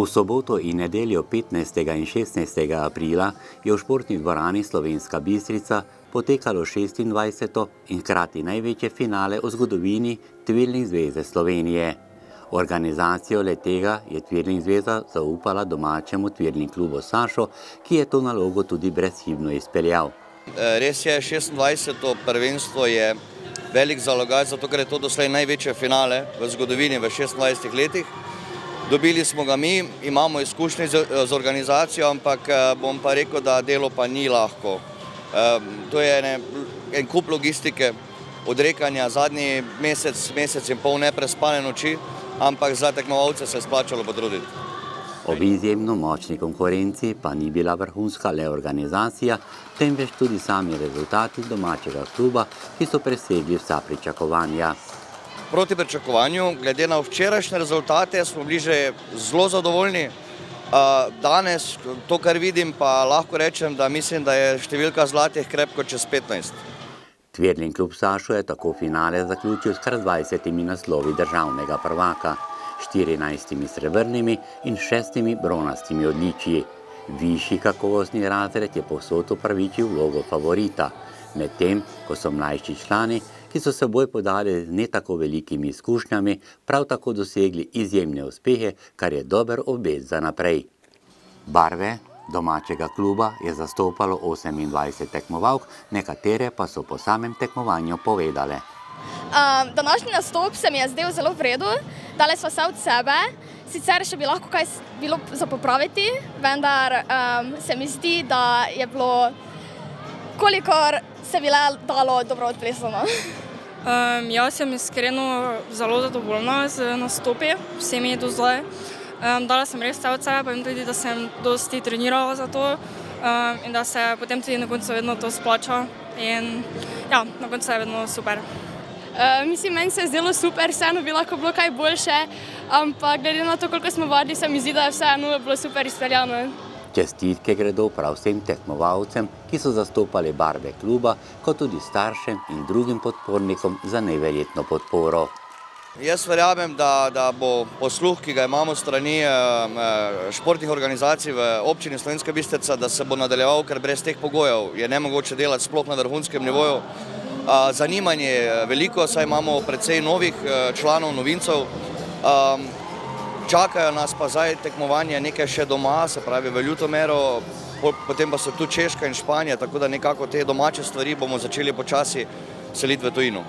V soboto in nedeljo 15. in 16. aprila je v športni dvorani Slovenska Bistrica potekalo 26. in hkrati največje finale v zgodovini Twirling zveze Slovenije. Organizacijo letega je Twirling zveza zaupala domačemu Twirling klubu Sašo, ki je to nalogo tudi brezhibno izpeljal. Res je, 26. prvenstvo je velik zalogaj, zato ker je to doslej največje finale v zgodovini v 26 letih. Dobili smo ga mi, imamo izkušnje z organizacijo, ampak bom pa rekel, da delo pa ni lahko. To je en kup logistike, odrekanja, zadnji mesec in pol neprespane noči, ampak za tekmovalce se je splačalo potruditi. Ob izjemno močni konkurenci pa ni bila vrhunska le organizacija, temveč tudi sami rezultati domačega kluba, ki so presegli vsa pričakovanja. Proti pričakovanju, glede na včerajšnje rezultate, smo bili že zelo zadovoljni. Danes, to kar vidim, pa lahko rečem, da mislim, da je številka zlatih krepko čez 15. Twirling klub Sašo je tako finale zaključil s kar 20 naslovi državnega prvaka, 14 srebrnimi in 6 bronastimi odličji. Višji kakovostni razred je povsod upravičil vlogo favorita, medtem ko so mlajši člani, ki so seboj podali z ne tako velikimi izkušnjami, prav tako dosegli izjemne uspehe, kar je dober obet za naprej. Barve domačega kluba je zastopalo 28 tekmovalk, nekatere pa so po samem tekmovanju povedale. Današnji nastop se mi je zdel zelo v redu, dali smo vse od sebe, sicer še bi lahko kaj bilo za popraviti, vendar se mi zdi, da je bilo, kolikor se bi le dalo, dobro odplesano. Jaz sem iskreno zelo zadovoljna z nastopi, vsemi do zdaj. Dala sem res vse od sebe, pa vem tudi, da sem dosti trenirala za to in da se potem tudi na koncu vedno to splača in ja, na koncu je vedno super. Mislim, meni se je zdelo super, vseeno bi lahko bilo kaj boljše, ampak glede na to, koliko smo vadili, se mi zdi, da je vseeno bilo super izpeljano. Čestitke gredo prav vsem tekmovalcem, ki so zastopali barve kluba, kot tudi staršem in drugim podpornikom za neverjetno podporo. Jaz verjamem, da bo posluh, ki ga imamo strani športnih organizacij v občini Slovenska Bistrica, da se bo nadaljeval, ker brez teh pogojev je nemogoče delati sploh na vrhunskem nivoju. Zanimanje je veliko, saj imamo precej novih članov, novincev. Čakajo nas pa zdaj tekmovanje nekaj še doma, se pravi v Ljutomeru, potem pa so tu Češka in Španija, tako da nekako te domače stvari bomo začeli počasi seliti v tujino.